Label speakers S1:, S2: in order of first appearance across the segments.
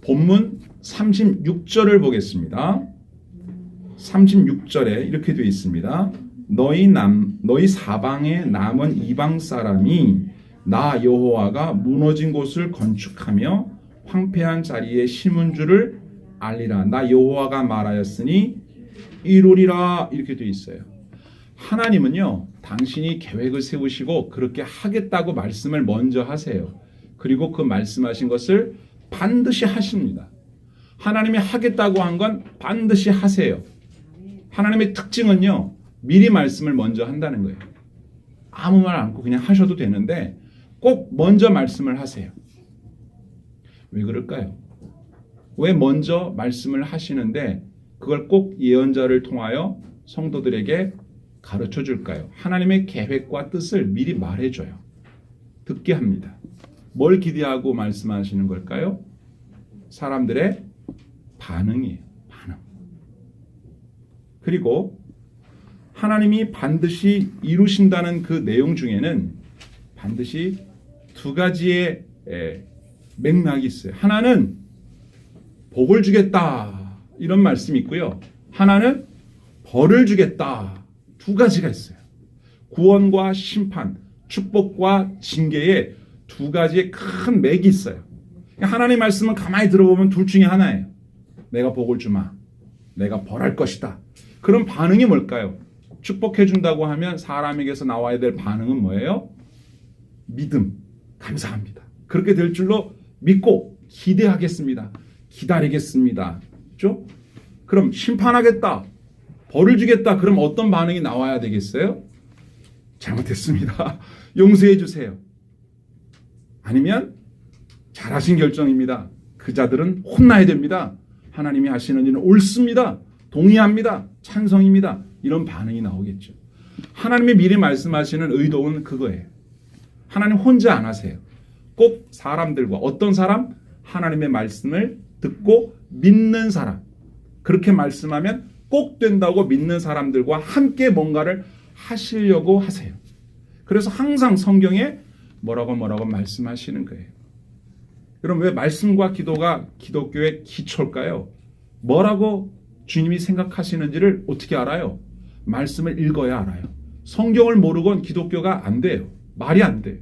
S1: 본문 36절을 보겠습니다. 36절에 이렇게 되어 있습니다. 너희 사방에 남은 이방 사람이 나 여호와가 무너진 곳을 건축하며 황폐한 자리에 심은 줄을 알리라. 나 여호와가 말하였으니 이루리라. 이렇게 되어 있어요. 하나님은요, 당신이 계획을 세우시고 그렇게 하겠다고 말씀을 먼저 하세요. 그리고 그 말씀하신 것을 반드시 하십니다. 하나님이 하겠다고 한 건 반드시 하세요. 하나님의 특징은요, 미리 말씀을 먼저 한다는 거예요. 아무 말 않고 그냥 하셔도 되는데 꼭 먼저 말씀을 하세요. 왜 그럴까요? 왜 먼저 말씀을 하시는데 그걸 꼭 예언자를 통하여 성도들에게 가르쳐 줄까요? 하나님의 계획과 뜻을 미리 말해줘요. 듣게 합니다. 뭘 기대하고 말씀하시는 걸까요? 사람들의 반응이에요. 반응. 그리고 하나님이 반드시 이루신다는 그 내용 중에는 반드시 두 가지의 맥락이 있어요. 하나는 복을 주겠다, 이런 말씀이 있고요. 하나는 벌을 주겠다. 두 가지가 있어요. 구원과 심판, 축복과 징계의 두 가지의 큰 맥이 있어요. 하나님의 말씀은 가만히 들어보면 둘 중에 하나예요. 내가 복을 주마, 내가 벌할 것이다. 그런 반응이 뭘까요? 축복해 준다고 하면 사람에게서 나와야 될 반응은 뭐예요? 믿음, 감사합니다. 그렇게 될 줄로 믿고 기대하겠습니다. 기다리겠습니다. 그렇죠? 그럼 심판하겠다, 벌을 주겠다. 그럼 어떤 반응이 나와야 되겠어요? 잘못했습니다, 용서해 주세요. 아니면 잘하신 결정입니다, 그 자들은 혼나야 됩니다, 하나님이 하시는 일은 옳습니다, 동의합니다, 찬성입니다. 이런 반응이 나오겠죠. 하나님이 미리 말씀하시는 의도는 그거예요. 하나님 혼자 안 하세요. 꼭 사람들과, 어떤 사람? 하나님의 말씀을 듣고 믿는 사람, 그렇게 말씀하면 꼭 된다고 믿는 사람들과 함께 뭔가를 하시려고 하세요. 그래서 항상 성경에 뭐라고 말씀하시는 거예요. 그럼 왜 말씀과 기도가 기독교의 기초일까요? 뭐라고 주님이 생각하시는지를 어떻게 알아요? 말씀을 읽어야 알아요. 성경을 모르곤 기독교가 안 돼요. 말이 안 돼요.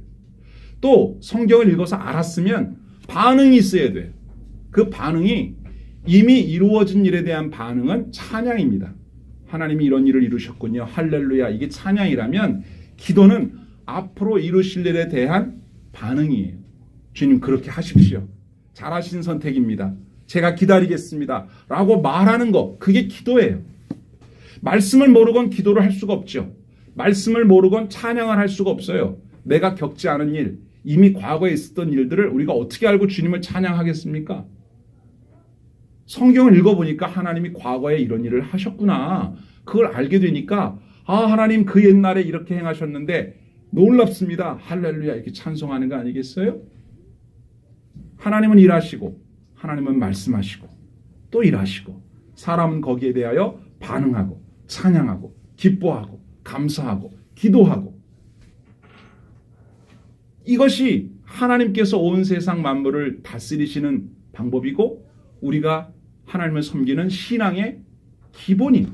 S1: 또 성경을 읽어서 알았으면 반응이 있어야 돼요. 그 반응이 이미 이루어진 일에 대한 반응은 찬양입니다. 하나님이 이런 일을 이루셨군요, 할렐루야, 이게 찬양이라면 기도는 앞으로 이루실 일에 대한 반응이에요. 주님 그렇게 하십시오, 잘하신 선택입니다, 제가 기다리겠습니다 라고 말하는 거, 그게 기도예요. 말씀을 모르건 기도를 할 수가 없죠. 말씀을 모르건 찬양을 할 수가 없어요. 내가 겪지 않은 일, 이미 과거에 있었던 일들을 우리가 어떻게 알고 주님을 찬양하겠습니까? 성경을 읽어보니까 하나님이 과거에 이런 일을 하셨구나, 그걸 알게 되니까 하나님 그 옛날에 이렇게 행하셨는데 놀랍습니다, 할렐루야, 이렇게 찬송하는 거 아니겠어요? 하나님은 일하시고, 하나님은 말씀하시고, 또 일하시고, 사람은 거기에 대하여 반응하고, 찬양하고, 기뻐하고, 감사하고, 기도하고. 이것이 하나님께서 온 세상 만물을 다스리시는 방법이고 우리가 하나님을 섬기는 신앙의 기본이에요.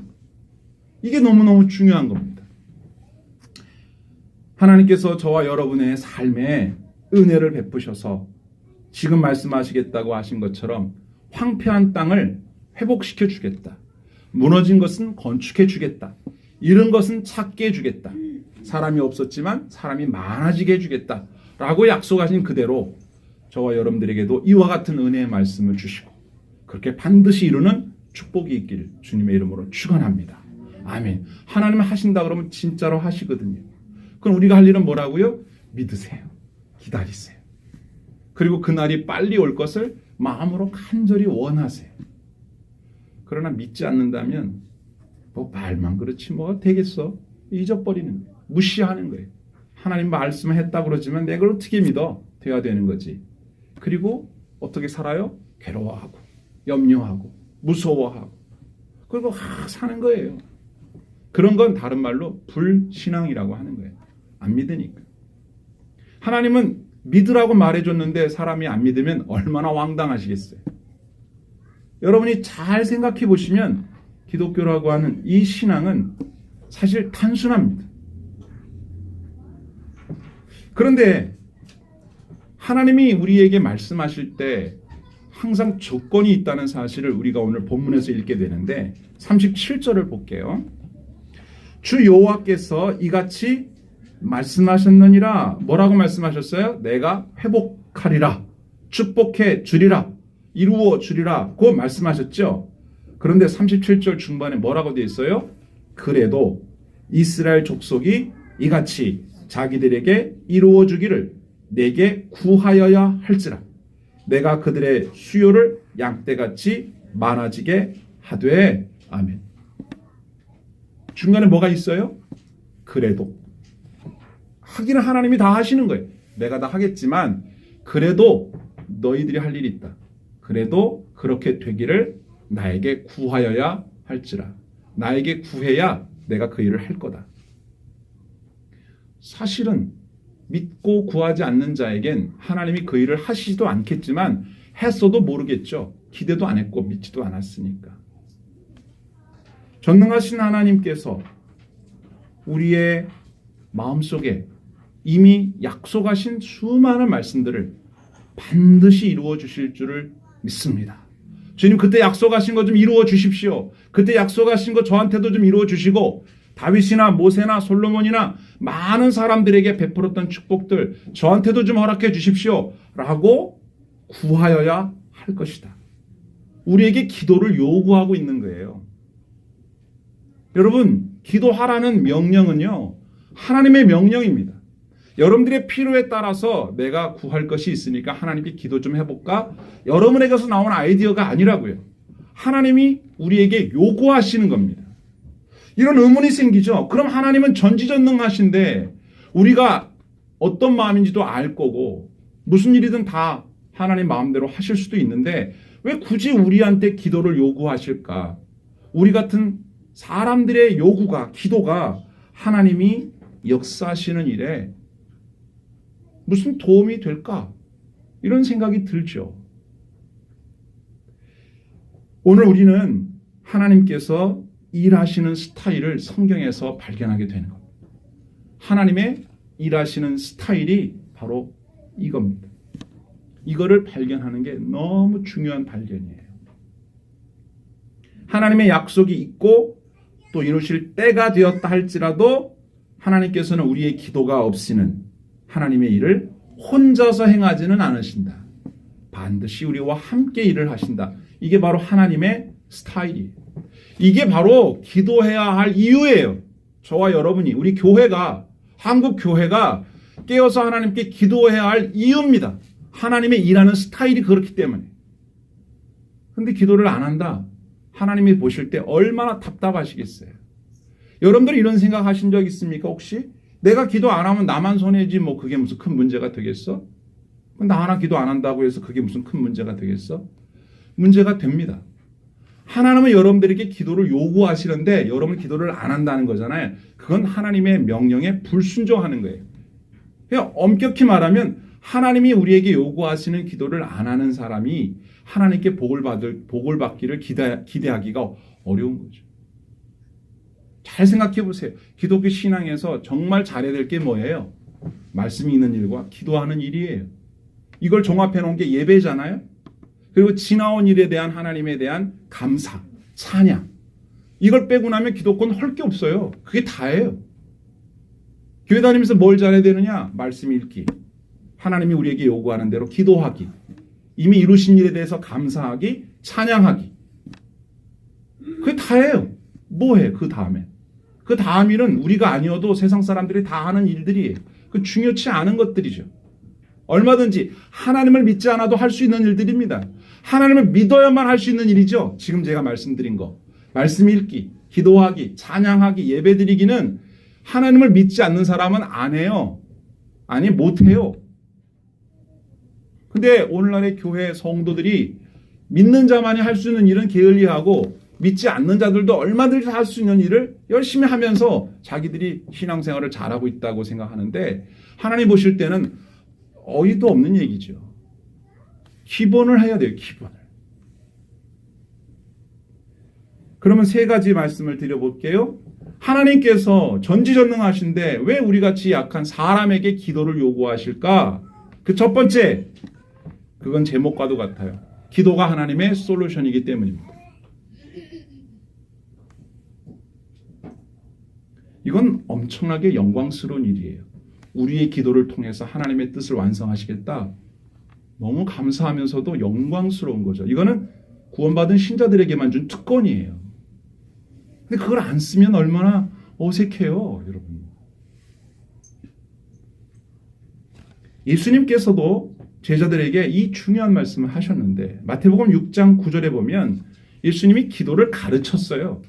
S1: 이게 너무너무 중요한 겁니다. 하나님께서 저와 여러분의 삶에 은혜를 베푸셔서 지금 말씀하시겠다고 하신 것처럼 황폐한 땅을 회복시켜 주겠다, 무너진 것은 건축해 주겠다, 잃은 것은 찾게 해주겠다, 사람이 없었지만 사람이 많아지게 해주겠다 라고 약속하신 그대로 저와 여러분들에게도 이와 같은 은혜의 말씀을 주시고 그렇게 반드시 이루는 축복이 있길 주님의 이름으로 축원합니다. 아멘. 하나님은 하신다 그러면 진짜로 하시거든요. 그럼 우리가 할 일은 뭐라고요? 믿으세요, 기다리세요. 그리고 그날이 빨리 올 것을 마음으로 간절히 원하세요. 그러나 믿지 않는다면 뭐 말만 그렇지 뭐가 되겠어? 잊어버리는 거예요. 무시하는 거예요. 하나님 말씀을 했다 그러지만 내가 어떻게 믿어? 돼야 되는 거지. 그리고 어떻게 살아요? 괴로워하고 염려하고 무서워하고 그리고 사는 거예요. 그런 건 다른 말로 불신앙이라고 하는 거예요. 안 믿으니까. 하나님은 믿으라고 말해줬는데 사람이 안 믿으면 얼마나 황당하시겠어요. 여러분이 잘 생각해 보시면 기독교라고 하는 이 신앙은 사실 단순합니다. 그런데 하나님이 우리에게 말씀하실 때 항상 조건이 있다는 사실을 우리가 오늘 본문에서 읽게 되는데 37절을 볼게요. 주 여호와께서 이같이 말씀하셨느니라. 뭐라고 말씀하셨어요? 내가 회복하리라, 축복해 주리라, 이루어 주리라 고 말씀하셨죠. 그런데 37절 중반에 뭐라고 되어 있어요? 그래도 이스라엘 족속이 이같이 자기들에게 이루어 주기를 내게 구하여야 할지라. 내가 그들의 수요를 양떼같이 많아지게 하되. 아멘. 중간에 뭐가 있어요? 그래도. 하기는 하나님이 다 하시는 거예요. 내가 다 하겠지만 그래도 너희들이 할 일이 있다. 그래도 그렇게 되기를 나에게 구하여야 할지라. 나에게 구해야 내가 그 일을 할 거다. 사실은 믿고 구하지 않는 자에겐 하나님이 그 일을 하시지도 않겠지만 했어도 모르겠죠. 기대도 안 했고 믿지도 않았으니까. 전능하신 하나님께서 우리의 마음속에 이미 약속하신 수많은 말씀들을 반드시 이루어 주실 줄을 믿습니다. 주님, 그때 약속하신 거 좀 이루어 주십시오. 그때 약속하신 거 저한테도 좀 이루어 주시고 다윗이나 모세나 솔로몬이나 많은 사람들에게 베풀었던 축복들 저한테도 좀 허락해 주십시오 라고 구하여야 할 것이다. 우리에게 기도를 요구하고 있는 거예요. 여러분, 기도하라는 명령은요, 하나님의 명령입니다. 여러분들의 필요에 따라서 내가 구할 것이 있으니까 하나님께 기도 좀 해볼까? 여러분에게서 나온 아이디어가 아니라고요. 하나님이 우리에게 요구하시는 겁니다. 이런 의문이 생기죠. 그럼 하나님은 전지전능하신데 우리가 어떤 마음인지도 알 거고 무슨 일이든 다 하나님 마음대로 하실 수도 있는데 왜 굳이 우리한테 기도를 요구하실까? 우리 같은 사람들의 요구가, 기도가 하나님이 역사하시는 일에 무슨 도움이 될까? 이런 생각이 들죠. 오늘 우리는 하나님께서 일하시는 스타일을 성경에서 발견하게 되는 겁니다. 하나님의 일하시는 스타일이 바로 이겁니다. 이거를 발견하는 게 너무 중요한 발견이에요. 하나님의 약속이 있고 또 이루실 때가 되었다 할지라도 하나님께서는 우리의 기도가 없이는 하나님의 일을 혼자서 행하지는 않으신다. 반드시 우리와 함께 일을 하신다. 이게 바로 하나님의 스타일이에요. 이게 바로 기도해야 할 이유예요. 저와 여러분이, 우리 교회가, 한국 교회가 깨어서 하나님께 기도해야 할 이유입니다. 하나님의 일하는 스타일이 그렇기 때문에. 근데 기도를 안 한다. 하나님이 보실 때 얼마나 답답하시겠어요. 여러분들 이런 생각 하신 적 있습니까? 혹시? 내가 기도 안 하면 나만 손해지 뭐 그게 무슨 큰 문제가 되겠어? 나 하나 기도 안 한다고 해서 그게 무슨 큰 문제가 되겠어? 문제가 됩니다. 하나님은 여러분들에게 기도를 요구하시는데 여러분 기도를 안 한다는 거잖아요. 그건 하나님의 명령에 불순종하는 거예요. 그냥 엄격히 말하면 하나님이 우리에게 요구하시는 기도를 안 하는 사람이 하나님께 복을 받기를 기대하기가 어려운 거죠. 잘 생각해 보세요. 기독교 신앙에서 정말 잘해야 될 게 뭐예요? 말씀이 있는 일과 기도하는 일이에요. 이걸 종합해 놓은 게 예배잖아요. 그리고 지나온 일에 대한 하나님에 대한 감사, 찬양. 이걸 빼고 나면 기독교는 할 게 없어요. 그게 다예요. 교회 다니면서 뭘 잘해야 되느냐? 말씀 읽기. 하나님이 우리에게 요구하는 대로 기도하기. 이미 이루신 일에 대해서 감사하기, 찬양하기. 그게 다예요. 뭐해? 그 다음에. 그 다음 일은 우리가 아니어도 세상 사람들이 다 하는 일들이에요. 그 중요치 않은 것들이죠. 얼마든지 하나님을 믿지 않아도 할 수 있는 일들입니다. 하나님을 믿어야만 할 수 있는 일이죠. 지금 제가 말씀드린 거. 말씀 읽기, 기도하기, 찬양하기, 예배드리기는 하나님을 믿지 않는 사람은 안 해요. 아니, 못 해요. 근데 오늘날의 교회 성도들이 믿는 자만이 할 수 있는 일은 게을리하고 믿지 않는 자들도 얼마든지 할 수 있는 일을 열심히 하면서 자기들이 신앙생활을 잘하고 있다고 생각하는데 하나님 보실 때는 어이도 없는 얘기죠. 기본을 해야 돼요. 기본을. 그러면 세 가지 말씀을 드려볼게요. 하나님께서 전지전능하신데 왜 우리같이 약한 사람에게 기도를 요구하실까? 그 첫 번째, 그건 제목과도 같아요. 기도가 하나님의 솔루션이기 때문입니다. 이건 엄청나게 영광스러운 일이에요. 우리의 기도를 통해서 하나님의 뜻을 완성하시겠다. 너무 감사하면서도 영광스러운 거죠. 이거는 구원받은 신자들에게만 준 특권이에요. 근데 그걸 안 쓰면 얼마나 어색해요, 여러분. 예수님께서도 제자들에게 이 중요한 말씀을 하셨는데 마태복음 6장 9절에 보면 예수님이 기도를 가르쳤어요.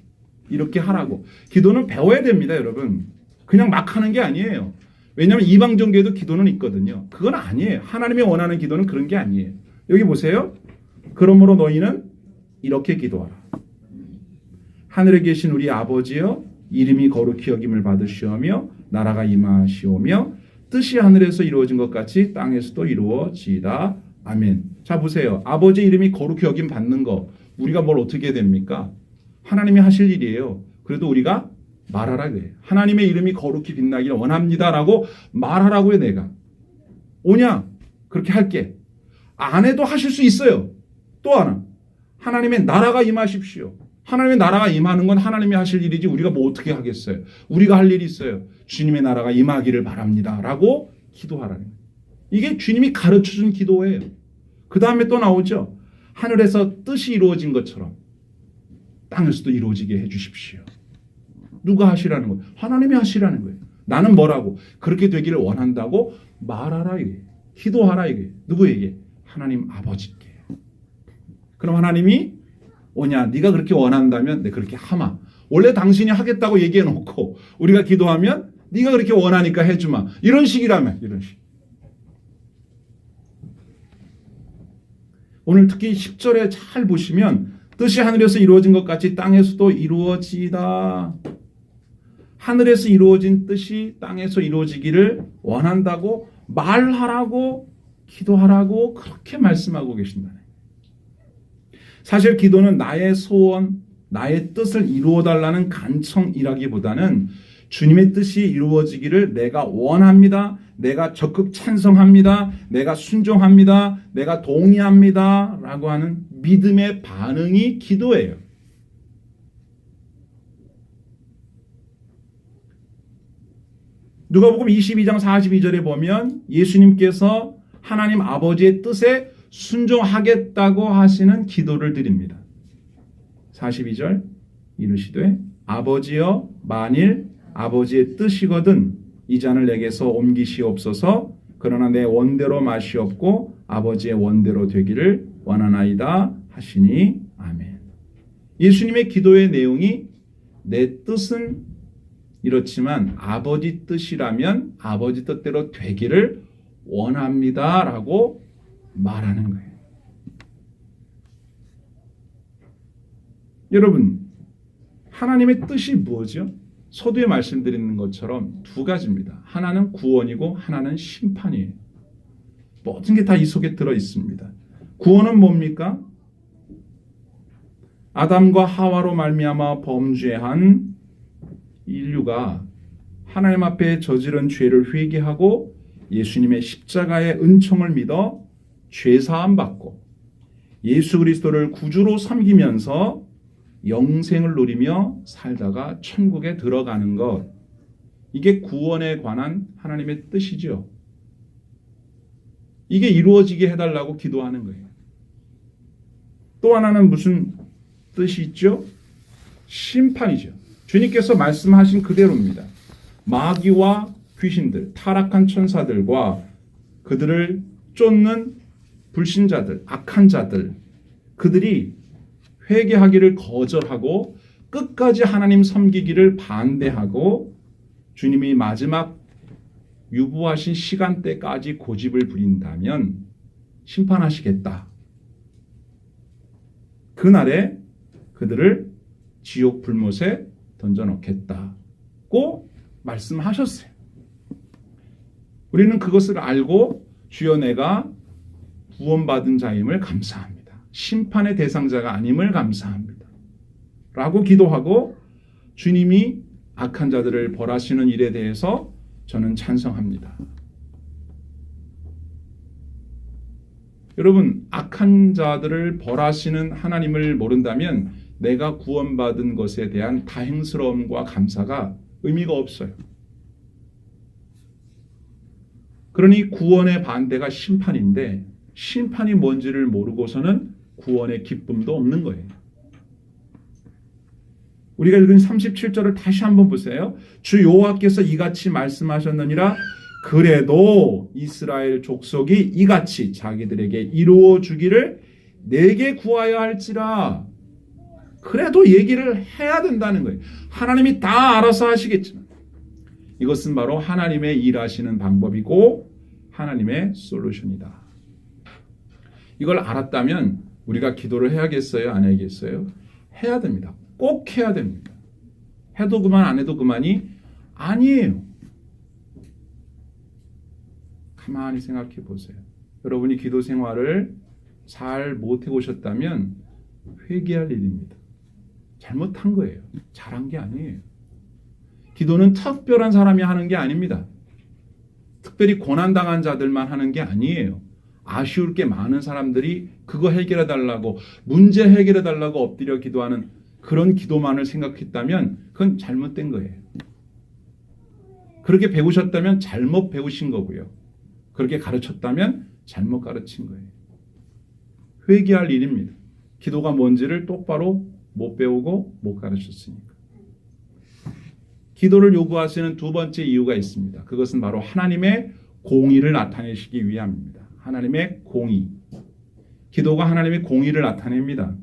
S1: 이렇게 하라고. 기도는 배워야 됩니다, 여러분. 그냥 막 하는 게 아니에요. 왜냐하면 이방 종교에도 기도는 있거든요. 그건 아니에요. 하나님이 원하는 기도는 그런 게 아니에요. 여기 보세요. 그러므로 너희는 이렇게 기도하라. 하늘에 계신 우리 아버지여, 이름이 거룩히 여김을 받으시오며 나라가 임하시오며 뜻이 하늘에서 이루어진 것 같이 땅에서도 이루어지이다. 아멘. 자, 보세요. 아버지 이름이 거룩히 여김 받는 거 우리가 뭘 어떻게 됩니까? 하나님이 하실 일이에요. 그래도 우리가 말하라 그래요. 하나님의 이름이 거룩히 빛나기를 원합니다라고 말하라고요. 내가 오냐? 그렇게 할게. 안 해도 하실 수 있어요. 또 하나, 하나님의 나라가 임하십시오. 하나님의 나라가 임하는 건 하나님이 하실 일이지 우리가 뭐 어떻게 하겠어요. 우리가 할 일이 있어요. 주님의 나라가 임하기를 바랍니다 라고 기도하라는 거예요. 이게 주님이 가르쳐준 기도예요. 그 다음에 또 나오죠. 하늘에서 뜻이 이루어진 것처럼 땅에서도 이루어지게 해주십시오. 누가 하시라는 거예요? 하나님이 하시라는 거예요. 나는 뭐라고? 그렇게 되기를 원한다고 말하라 이게. 기도하라 이게. 누구에게? 하나님 아버지께. 그럼 하나님이 오냐? 네가 그렇게 원한다면 네 그렇게 하마. 원래 당신이 하겠다고 얘기해 놓고 우리가 기도하면 네가 그렇게 원하니까 해주마. 이런 식이라면 이런 식. 오늘 특히 10절에 잘 보시면 뜻이 하늘에서 이루어진 것 같이 땅에서도 이루어지다. 하늘에서 이루어진 뜻이 땅에서 이루어지기를 원한다고 말하라고 기도하라고 그렇게 말씀하고 계신다. 사실 기도는 나의 소원, 나의 뜻을 이루어달라는 간청이라기보다는 주님의 뜻이 이루어지기를 내가 원합니다. 내가 적극 찬성합니다. 내가 순종합니다. 내가 동의합니다. 라고 하는 믿음의 반응이 기도예요. 누가복음 22장 42절에 보면 예수님께서 하나님 아버지의 뜻에 순종하겠다고 하시는 기도를 드립니다. 42절 이르시되 아버지여 만일 아버지의 뜻이거든 이 잔을 내게서 옮기시옵소서. 그러나 내 원대로 마시옵고 아버지의 원대로 되기를 원하나이다 하시니 아멘. 예수님의 기도의 내용이 내 뜻은 이렇지만 아버지 뜻이라면 아버지 뜻대로 되기를 원합니다라고 말하는 거예요. 여러분, 하나님의 뜻이 무엇이죠? 서두에 말씀드리는 것처럼 두 가지입니다. 하나는 구원이고 하나는 심판이에요. 모든 게 다 이 속에 들어 있습니다. 구원은 뭡니까? 아담과 하와로 말미암아 범죄한 인류가 하나님 앞에 저지른 죄를 회개하고 예수님의 십자가의 은총을 믿어 죄사함 받고 예수 그리스도를 구주로 섬기면서 영생을 누리며 살다가 천국에 들어가는 것. 이게 구원에 관한 하나님의 뜻이죠. 이게 이루어지게 해달라고 기도하는 거예요. 또 하나는 무슨 뜻이 있죠? 심판이죠. 주님께서 말씀하신 그대로입니다. 마귀와 귀신들, 타락한 천사들과 그들을 쫓는 불신자들, 악한 자들, 그들이 회개하기를 거절하고 끝까지 하나님 섬기기를 반대하고 주님이 마지막 유보하신 시간대까지 고집을 부린다면 심판하시겠다. 그날에 그들을 지옥 불못에 던져놓겠다고 말씀하셨어요. 우리는 그것을 알고 주여 내가 구원받은 자임을 감사합니다. 심판의 대상자가 아님을 감사합니다. 라고 기도하고 주님이 악한 자들을 벌하시는 일에 대해서 저는 찬성합니다. 여러분, 악한 자들을 벌하시는 하나님을 모른다면 내가 구원받은 것에 대한 다행스러움과 감사가 의미가 없어요. 그러니 구원의 반대가 심판인데 심판이 뭔지를 모르고서는 구원의 기쁨도 없는 거예요. 우리가 읽은 37절을 다시 한번 보세요. 주 여호와께서 이같이 말씀하셨느니라. 그래도 이스라엘 족속이 이같이 자기들에게 이루어 주기를 내게 구하여 할지라. 그래도 얘기를 해야 된다는 거예요. 하나님이 다 알아서 하시겠지만 이것은 바로 하나님의 일하시는 방법이고 하나님의 솔루션이다. 이걸 알았다면 우리가 기도를 해야겠어요? 안 해야겠어요? 해야 됩니다. 꼭 해야 됩니다. 해도 그만 안 해도 그만이 아니에요. 가만히 생각해 보세요. 여러분이 기도 생활을 잘 못해 오셨다면 회개할 일입니다. 잘못한 거예요. 잘한 게 아니에요. 기도는 특별한 사람이 하는 게 아닙니다. 특별히 고난당한 자들만 하는 게 아니에요. 아쉬울 게 많은 사람들이 그거 해결해 달라고, 문제 해결해 달라고 엎드려 기도하는 그런 기도만을 생각했다면 그건 잘못된 거예요. 그렇게 배우셨다면 잘못 배우신 거고요. 그렇게 가르쳤다면 잘못 가르친 거예요. 회개할 일입니다. 기도가 뭔지를 똑바로 못 배우고 못 가르쳤으니까. 기도를 요구하시는 두 번째 이유가 있습니다. 그것은 바로 하나님의 공의를 나타내시기 위함입니다. 하나님의 공의. 기도가 하나님의 공의를 나타냅니다.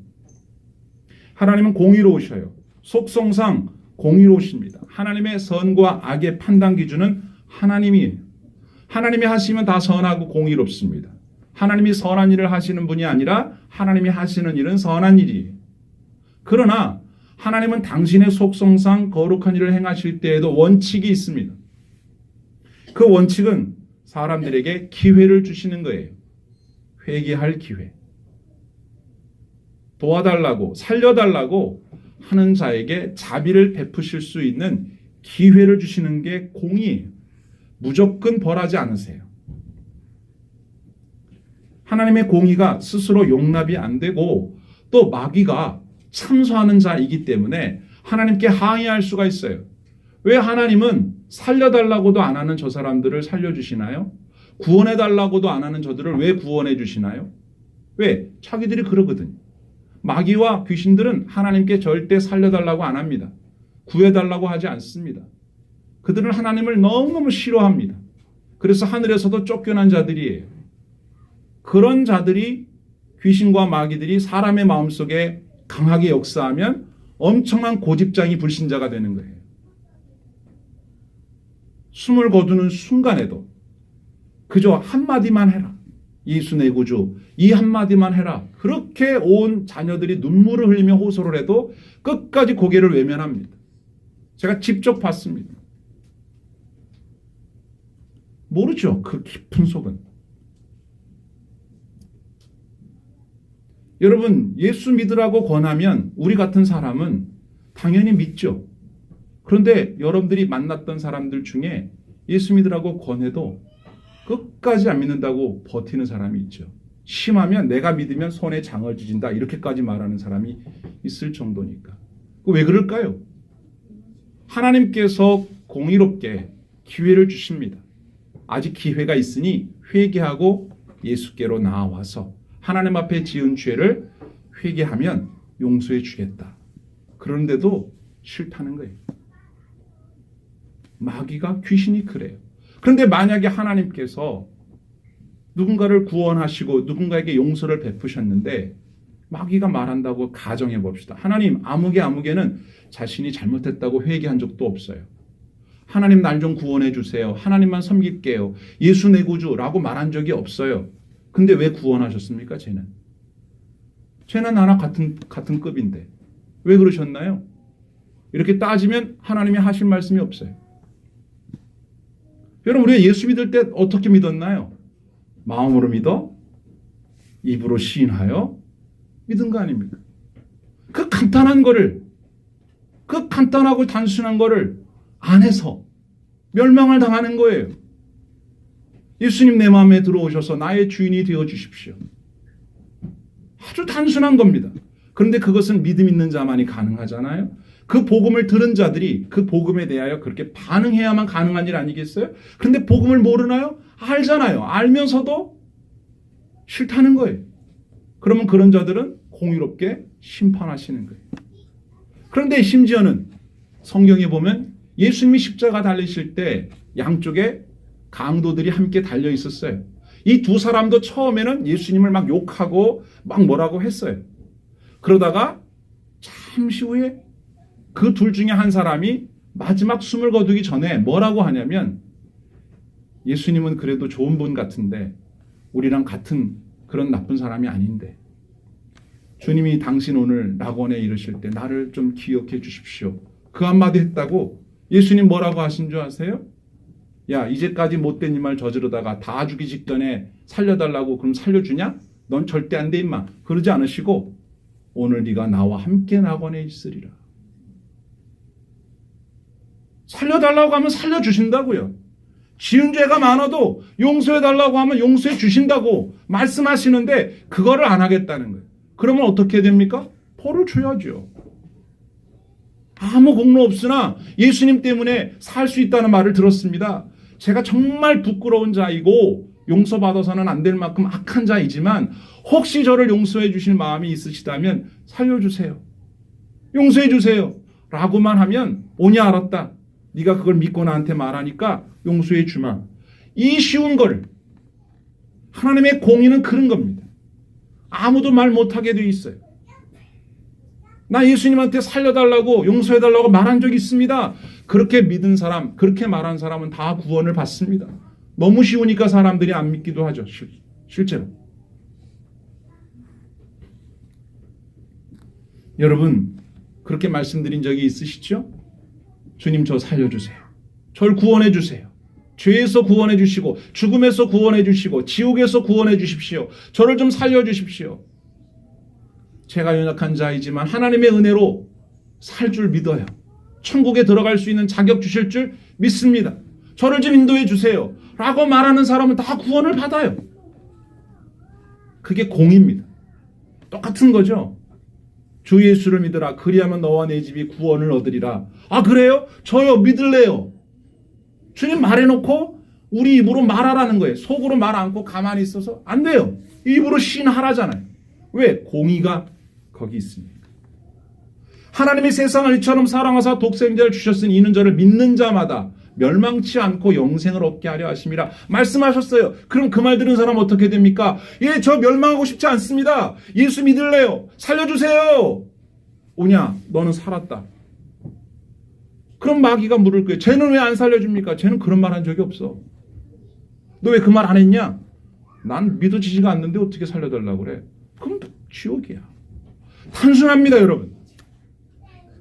S1: 하나님은 공의로우셔요. 속성상 공의로우십니다. 하나님의 선과 악의 판단 기준은 하나님이에요. 하나님이 하시면 다 선하고 공의롭습니다. 하나님이 선한 일을 하시는 분이 아니라 하나님이 하시는 일은 선한 일이에요. 그러나 하나님은 당신의 속성상 거룩한 일을 행하실 때에도 원칙이 있습니다. 그 원칙은 사람들에게 기회를 주시는 거예요. 회개할 기회. 도와달라고, 살려달라고 하는 자에게 자비를 베푸실 수 있는 기회를 주시는 게 공의예요. 무조건 벌하지 않으세요. 하나님의 공의가 스스로 용납이 안 되고 또 마귀가 참소하는 자이기 때문에 하나님께 항의할 수가 있어요. 왜 하나님은 살려달라고도 안 하는 저 사람들을 살려주시나요? 구원해달라고도 안 하는 저들을 왜 구원해 주시나요? 왜? 자기들이 그러거든요. 마귀와 귀신들은 하나님께 절대 살려달라고 안 합니다. 구해달라고 하지 않습니다. 그들은 하나님을 너무너무 싫어합니다. 그래서 하늘에서도 쫓겨난 자들이에요. 그런 자들이 귀신과 마귀들이 사람의 마음속에 강하게 역사하면 엄청난 고집장이 불신자가 되는 거예요. 숨을 거두는 순간에도 그저 한마디만 해라. 예수 내 구주, 이 한마디만 해라. 그렇게 온 자녀들이 눈물을 흘리며 호소를 해도 끝까지 고개를 외면합니다. 제가 직접 봤습니다. 모르죠. 그 깊은 속은. 여러분, 예수 믿으라고 권하면 우리 같은 사람은 당연히 믿죠. 그런데 여러분들이 만났던 사람들 중에 예수 믿으라고 권해도 끝까지 안 믿는다고 버티는 사람이 있죠. 심하면 내가 믿으면 손에 장을 쥐진다 이렇게까지 말하는 사람이 있을 정도니까. 왜 그럴까요? 하나님께서 공의롭게 기회를 주십니다. 아직 기회가 있으니 회개하고 예수께로 나아와서 하나님 앞에 지은 죄를 회개하면 용서해 주겠다. 그런데도 싫다는 거예요. 마귀가 귀신이 그래요. 그런데 만약에 하나님께서 누군가를 구원하시고 누군가에게 용서를 베푸셨는데 마귀가 말한다고 가정해 봅시다. 하나님, 아무개는 자신이 잘못했다고 회개한 적도 없어요. 하나님 날 좀 구원해 주세요. 하나님만 섬길게요. 예수 내 구주라고 말한 적이 없어요. 근데 왜 구원하셨습니까? 쟤는 나랑 같은 급인데 왜 그러셨나요? 이렇게 따지면 하나님이 하신 말씀이 없어요. 여러분, 우리가 예수 믿을 때 어떻게 믿었나요? 마음으로 믿어? 입으로 시인하여? 믿은 거 아닙니까? 그 간단한 거를 그 간단하고 단순한 거를 안 해서 멸망을 당하는 거예요. 예수님 내 마음에 들어오셔서 나의 주인이 되어 주십시오. 아주 단순한 겁니다. 그런데 그것은 믿음 있는 자만이 가능하잖아요. 그 복음을 들은 자들이 그 복음에 대하여 그렇게 반응해야만 가능한 일 아니겠어요? 그런데 복음을 모르나요? 알잖아요. 알면서도 싫다는 거예요. 그러면 그런 자들은 공의롭게 심판하시는 거예요. 그런데 심지어는 성경에 보면 예수님이 십자가 달리실 때 양쪽에 강도들이 함께 달려 있었어요. 이 두 사람도 처음에는 예수님을 막 욕하고 막 뭐라고 했어요. 그러다가 잠시 후에 그 둘 중에 한 사람이 마지막 숨을 거두기 전에 뭐라고 하냐면, 예수님은 그래도 좋은 분 같은데 우리랑 같은 그런 나쁜 사람이 아닌데 주님이 당신 오늘 낙원에 이르실 때 나를 좀 기억해 주십시오. 그 한마디 했다고 예수님 뭐라고 하신 줄 아세요? 야, 이제까지 못된 이 말 저지르다가 다 죽기 직전에 살려달라고 그럼 살려주냐? 넌 절대 안 돼 임마. 그러지 않으시고 오늘 네가 나와 함께 낙원에 있으리라. 살려달라고 하면 살려주신다고요. 지은 죄가 많아도 용서해달라고 하면 용서해 주신다고 말씀하시는데 그거를 안 하겠다는 거예요. 그러면 어떻게 됩니까? 벌을 줘야죠. 아무 공로 없으나 예수님 때문에 살 수 있다는 말을 들었습니다. 제가 정말 부끄러운 자이고 용서받아서는 안 될 만큼 악한 자이지만 혹시 저를 용서해 주실 마음이 있으시다면 살려주세요. 용서해 주세요. 라고만 하면 오냐 알았다. 네가 그걸 믿고 나한테 말하니까 용서해 주마. 이 쉬운 걸, 하나님의 공의는 그런 겁니다. 아무도 말 못하게 돼 있어요. 나 예수님한테 살려달라고 용서해달라고 말한 적이 있습니다. 그렇게 믿은 사람, 그렇게 말한 사람은 다 구원을 받습니다. 너무 쉬우니까 사람들이 안 믿기도 하죠. 실제로. 여러분 그렇게 말씀드린 적이 있으시죠? 주님 저 살려주세요. 저를 구원해 주세요. 죄에서 구원해 주시고 죽음에서 구원해 주시고 지옥에서 구원해 주십시오. 저를 좀 살려주십시오. 제가 연약한 자이지만 하나님의 은혜로 살 줄 믿어요. 천국에 들어갈 수 있는 자격 주실 줄 믿습니다. 저를 좀 인도해 주세요. 라고 말하는 사람은 다 구원을 받아요. 그게 공입니다. 똑같은 거죠. 주 예수를 믿으라. 그리하면 너와 내 집이 구원을 얻으리라. 아 그래요? 저요 믿을래요. 주님 말해놓고 우리 입으로 말하라는 거예요. 속으로 말 않고 가만히 있어서 안 돼요. 입으로 신하라잖아요. 왜? 공의가 거기 있습니다. 하나님이 세상을 이처럼 사랑하사 독생자를 주셨으니 이는 저를 믿는 자마다 멸망치 않고 영생을 얻게 하려 하심이라 말씀하셨어요. 그럼 그 말 들은 사람 어떻게 됩니까? 예, 저 멸망하고 싶지 않습니다. 예수 믿을래요. 살려주세요. 오냐? 너는 살았다. 그럼 마귀가 물을 거예요. 쟤는 왜 안 살려줍니까? 쟤는 그런 말 한 적이 없어. 너 왜 그 말 안 했냐? 난 믿어지지가 않는데 어떻게 살려달라고 그래? 그럼 지옥이야. 단순합니다, 여러분.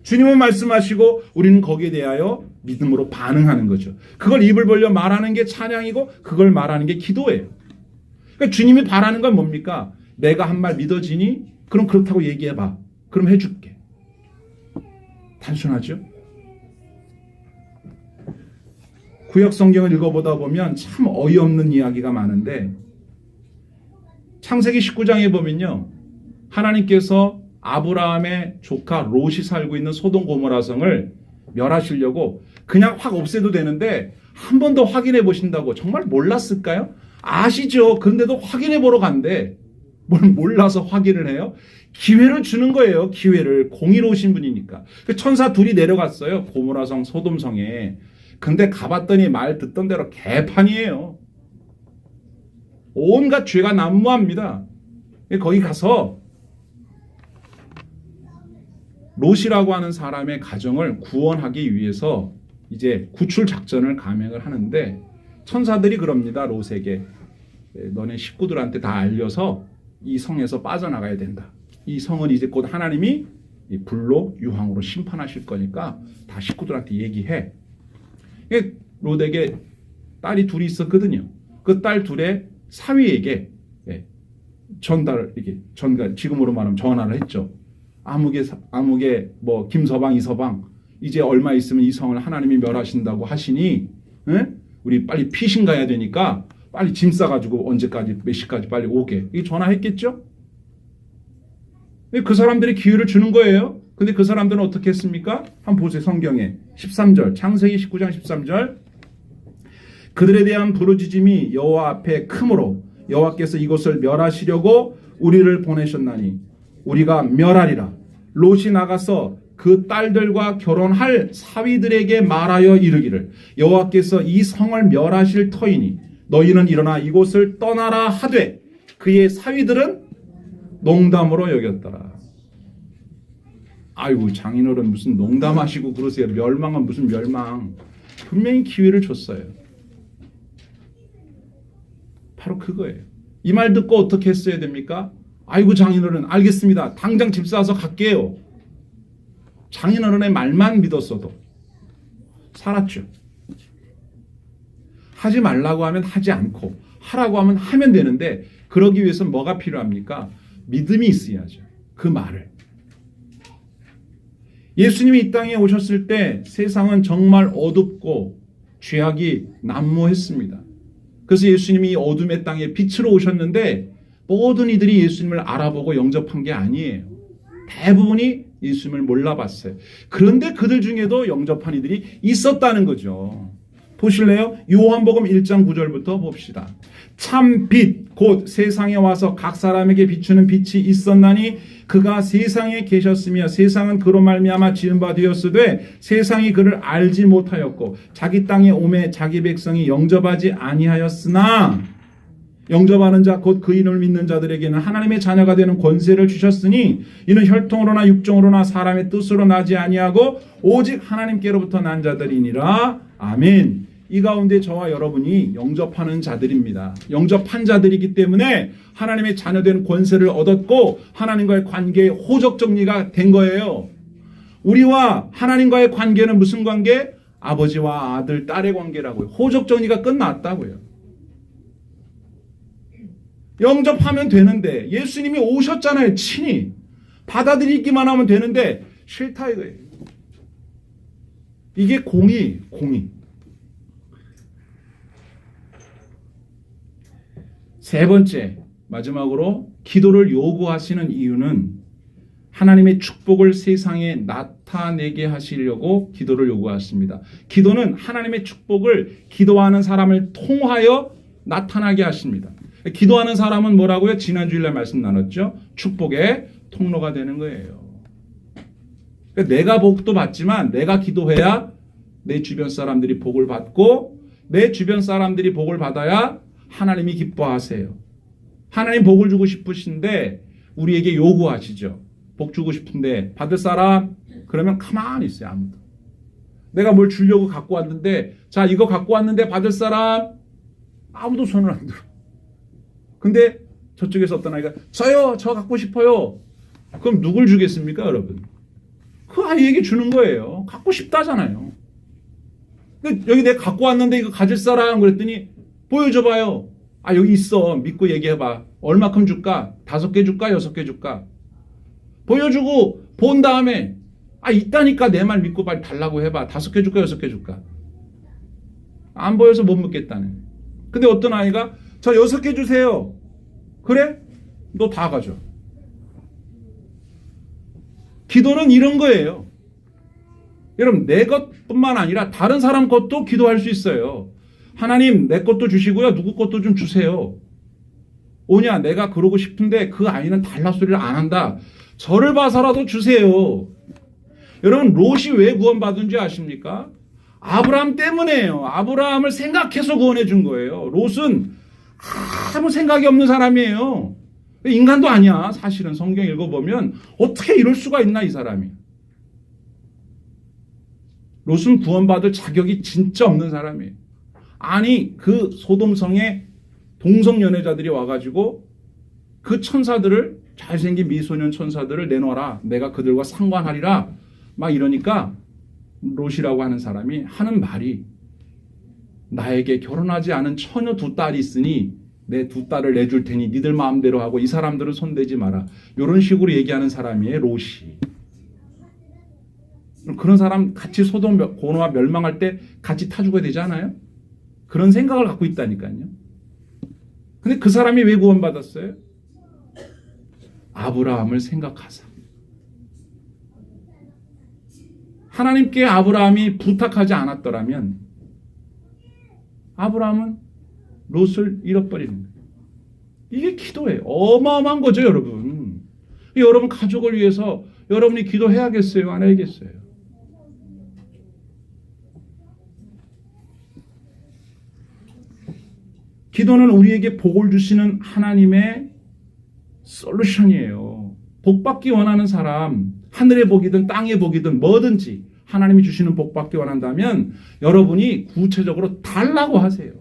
S1: 주님은 말씀하시고 우리는 거기에 대하여 믿음으로 반응하는 거죠. 그걸 입을 벌려 말하는 게 찬양이고 그걸 말하는 게 기도예요. 그러니까 주님이 바라는 건 뭡니까? 내가 한 말 믿어지니? 그럼 그렇다고 얘기해봐. 그럼 해줄게. 단순하죠? 구약 성경을 읽어보다 보면 참 어이없는 이야기가 많은데 창세기 19장에 보면요. 하나님께서 아브라함의 조카 롯이 살고 있는 소돔 고모라 성을 멸하시려고 그냥 확 없애도 되는데 한 번 더 확인해 보신다고. 정말 몰랐을까요? 아시죠? 그런데도 확인해 보러 간대. 뭘 몰라서 확인을 해요? 기회를 주는 거예요. 기회를. 공의로우신 분이니까. 그 천사 둘이 내려갔어요. 고모라성 소돔성에. 근데 가봤더니 말 듣던 대로 개판이에요. 온갖 죄가 난무합니다. 거기 가서 롯이라고 하는 사람의 가정을 구원하기 위해서 이제 구출 작전을 감행을 하는데 천사들이 그럽니다. 롯에게 너네 식구들한테 다 알려서 이 성에서 빠져나가야 된다. 이 성은 이제 곧 하나님이 불로 유황으로 심판하실 거니까 다 식구들한테 얘기해. 롯에게 딸이 둘이 있었거든요. 그 딸 둘의 사위에게 지금으로 말하면 전화를 했죠. 아무개 뭐 김서방 이서방 이제 얼마 있으면 이 성을 하나님이 멸하신다고 하시니 에? 우리 빨리 피신 가야 되니까 빨리 짐 싸가지고 언제까지 몇 시까지 빨리 오게. 이 전화했겠죠? 그 사람들이 기회를 주는 거예요. 근데 그 사람들은 어떻게 했습니까? 한번 보세요. 성경에 13절 창세기 19장 13절 그들에 대한 부르짖음이 여호와 앞에 크므로 여호와께서 이곳을 멸하시려고 우리를 보내셨나니 우리가 멸하리라. 롯이 나가서 그 딸들과 결혼할 사위들에게 말하여 이르기를 여호와께서 이 성을 멸하실 터이니 너희는 일어나 이곳을 떠나라 하되 그의 사위들은 농담으로 여겼더라. 아이고 장인어른 무슨 농담하시고 그러세요. 멸망은 무슨 멸망. 분명히 기회를 줬어요. 바로 그거예요. 이 말 듣고 어떻게 했어야 됩니까? 아이고 장인어른 알겠습니다. 당장 집 사서 갈게요. 장인어른의 말만 믿었어도 살았죠. 하지 말라고 하면 하지 않고 하라고 하면 하면 되는데 그러기 위해서 뭐가 필요합니까? 믿음이 있어야죠. 그 말을. 예수님이 이 땅에 오셨을 때 세상은 정말 어둡고 죄악이 난무했습니다. 그래서 예수님이 이 어둠의 땅에 빛으로 오셨는데 모든 이들이 예수님을 알아보고 영접한 게 아니에요. 대부분이 예수님을 몰라봤어요. 그런데 그들 중에도 영접한 이들이 있었다는 거죠. 보실래요? 요한복음 1장 9절부터 봅시다. 참 빛, 곧 세상에 와서 각 사람에게 비추는 빛이 있었나니 그가 세상에 계셨으며 세상은 그로 말미암아 지은 바 되었으되 세상이 그를 알지 못하였고 자기 땅에 오매 자기 백성이 영접하지 아니하였으나 영접하는 자 곧 그 이름을 믿는 자들에게는 하나님의 자녀가 되는 권세를 주셨으니 이는 혈통으로나 육종으로나 사람의 뜻으로 나지 아니하고 오직 하나님께로부터 난 자들이니라. 아멘. 이 가운데 저와 여러분이 영접하는 자들입니다. 영접한 자들이기 때문에 하나님의 자녀된 권세를 얻었고 하나님과의 관계의 호적 정리가 된 거예요. 우리와 하나님과의 관계는 무슨 관계? 아버지와 아들, 딸의 관계라고요. 호적 정리가 끝났다고요. 영접하면 되는데 예수님이 오셨잖아요. 친히 받아들이기만 하면 되는데 싫다 이거예요. 이게 공의. 세 번째, 마지막으로 기도를 요구하시는 이유는 하나님의 축복을 세상에 나타내게 하시려고 기도를 요구하십니다. 기도는 하나님의 축복을 기도하는 사람을 통하여 나타나게 하십니다. 기도하는 사람은 뭐라고요? 지난주일날 말씀 나눴죠? 축복의 통로가 되는 거예요. 내가 복도 받지만 내가 기도해야 내 주변 사람들이 복을 받고 내 주변 사람들이 복을 받아야 하나님이 기뻐하세요. 하나님 복을 주고 싶으신데 우리에게 요구하시죠. 복 주고 싶은데 받을 사람? 그러면 가만히 있어요. 아무도. 내가 뭘 주려고 갖고 왔는데 자 이거 갖고 왔는데 받을 사람? 아무도 손을 안 들어. 근데 저쪽에서 어떤 아이가 저요 저 갖고 싶어요. 그럼 누굴 주겠습니까 여러분? 그 아이에게 주는 거예요. 갖고 싶다잖아요. 근데 여기 내가 갖고 왔는데 이거 가질 사람 그랬더니 보여줘봐요. 아 여기 있어. 믿고 얘기해봐. 얼마큼 줄까? 5개 줄까? 6개 줄까? 보여주고 본 다음에 아 있다니까 내 말 믿고 빨리 달라고 해봐. 5개 줄까? 6개 줄까? 안 보여서 못 묻겠다네. 근데 어떤 아이가 저 6개 주세요. 그래? 너 다 가져. 기도는 이런 거예요. 여러분 내 것뿐만 아니라 다른 사람 것도 기도할 수 있어요. 하나님 내 것도 주시고요. 누구 것도 좀 주세요. 오냐 내가 그러고 싶은데 그 아이는 달라 소리를 안 한다. 저를 봐서라도 주세요. 여러분 롯이 왜 구원받은지 아십니까? 아브라함 때문에요. 아브라함을 생각해서 구원해 준 거예요. 롯은 아무 생각이 없는 사람이에요. 인간도 아니야. 사실은 성경 읽어보면 어떻게 이럴 수가 있나 이 사람이. 롯은 구원받을 자격이 진짜 없는 사람이에요. 아니 그 소돔성에 동성연애자들이 와가지고 그 천사들을 잘생긴 미소년 천사들을 내놔라. 내가 그들과 상관하리라. 막 이러니까 롯이라고 하는 사람이 하는 말이 나에게 결혼하지 않은 처녀 2딸이 있으니 내 2딸을 내줄 테니 니들 마음대로 하고 이 사람들은 손대지 마라. 이런 식으로 얘기하는 사람이에요. 롯이. 그런 사람 같이 소돔 고노아 멸망할 때 같이 타 죽어야 되지 않아요? 그런 생각을 갖고 있다니까요. 근데 그 사람이 왜 구원받았어요? 아브라함을 생각하사. 하나님께 아브라함이 부탁하지 않았더라면 아브라함은 롯을 잃어버리는 거예요. 이게 기도예요. 어마어마한 거죠, 여러분. 여러분 가족을 위해서 여러분이 기도해야겠어요? 안 해야겠어요? 기도는 우리에게 복을 주시는 하나님의 솔루션이에요. 복 받기 원하는 사람, 하늘의 복이든 땅의 복이든 뭐든지 하나님이 주시는 복 받기 원한다면 여러분이 구체적으로 달라고 하세요.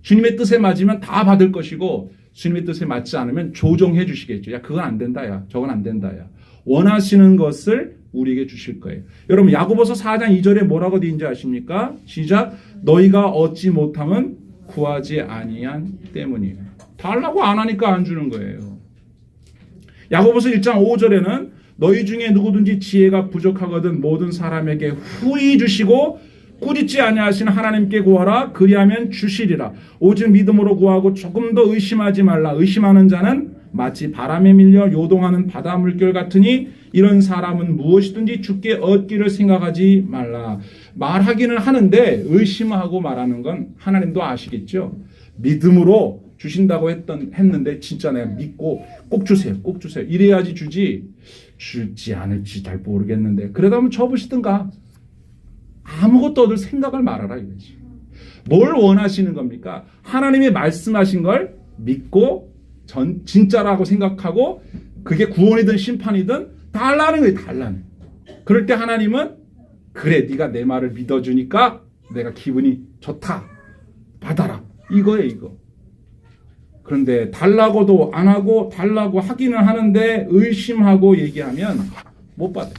S1: 주님의 뜻에 맞으면 다 받을 것이고 주님의 뜻에 맞지 않으면 조정해 주시겠죠. 야, 그건 안 된다, 야. 저건 안 된다, 야. 원하시는 것을 우리에게 주실 거예요. 여러분, 야고보서 4장 2절에 뭐라고 되어 있는지 아십니까? 시작. 너희가 얻지 못함은 구하지 아니한 때문이에요. 달라고 안 하니까 안 주는 거예요. 야고보서 1장 5절에는 너희 중에 누구든지 지혜가 부족하거든 모든 사람에게 후히 주시고 꾸짖지 아니하시는 하나님께 구하라. 그리하면 주시리라. 오직 믿음으로 구하고 조금 더 의심하지 말라. 의심하는 자는 마치 바람에 밀려 요동하는 바다 물결 같으니 이런 사람은 무엇이든지 주께 얻기를 생각하지 말라. 말하기는 하는데 의심하고 말하는 건 하나님도 아시겠죠. 믿음으로 주신다고 했는데 진짜 내가 믿고 꼭 주세요. 꼭 주세요. 이래야지 주지. 줄지 않을지 잘 모르겠는데 그러다 보면 접으시든가. 아무것도 얻을 생각을 말아라 이거지. 뭘 원하시는 겁니까? 하나님이 말씀하신 걸 믿고 진짜라고 생각하고 그게 구원이든 심판이든 달라는 거예요. 달라는. 그럴 때 하나님은 그래 네가 내 말을 믿어주니까 내가 기분이 좋다. 받아라. 이거예요 이거. 그런데 달라고도 안 하고 달라고 하기는 하는데 의심하고 얘기하면 못 받아요.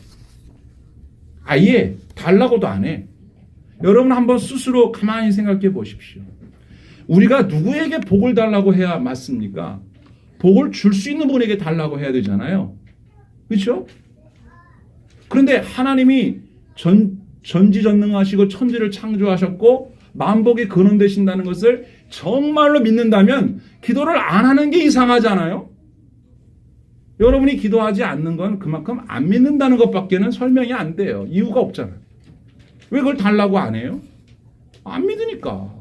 S1: 아예 달라고도 안 해. 여러분 한번 스스로 가만히 생각해 보십시오. 우리가 누구에게 복을 달라고 해야 맞습니까? 복을 줄 수 있는 분에게 달라고 해야 되잖아요. 그렇죠? 그런데 하나님이 전지전능하시고 천지를 창조하셨고 만복의 근원 되신다는 것을 정말로 믿는다면 기도를 안 하는 게 이상하잖아요. 여러분이 기도하지 않는 건 그만큼 안 믿는다는 것밖에는 설명이 안 돼요. 이유가 없잖아요. 왜 그걸 달라고 안 해요? 안 믿으니까.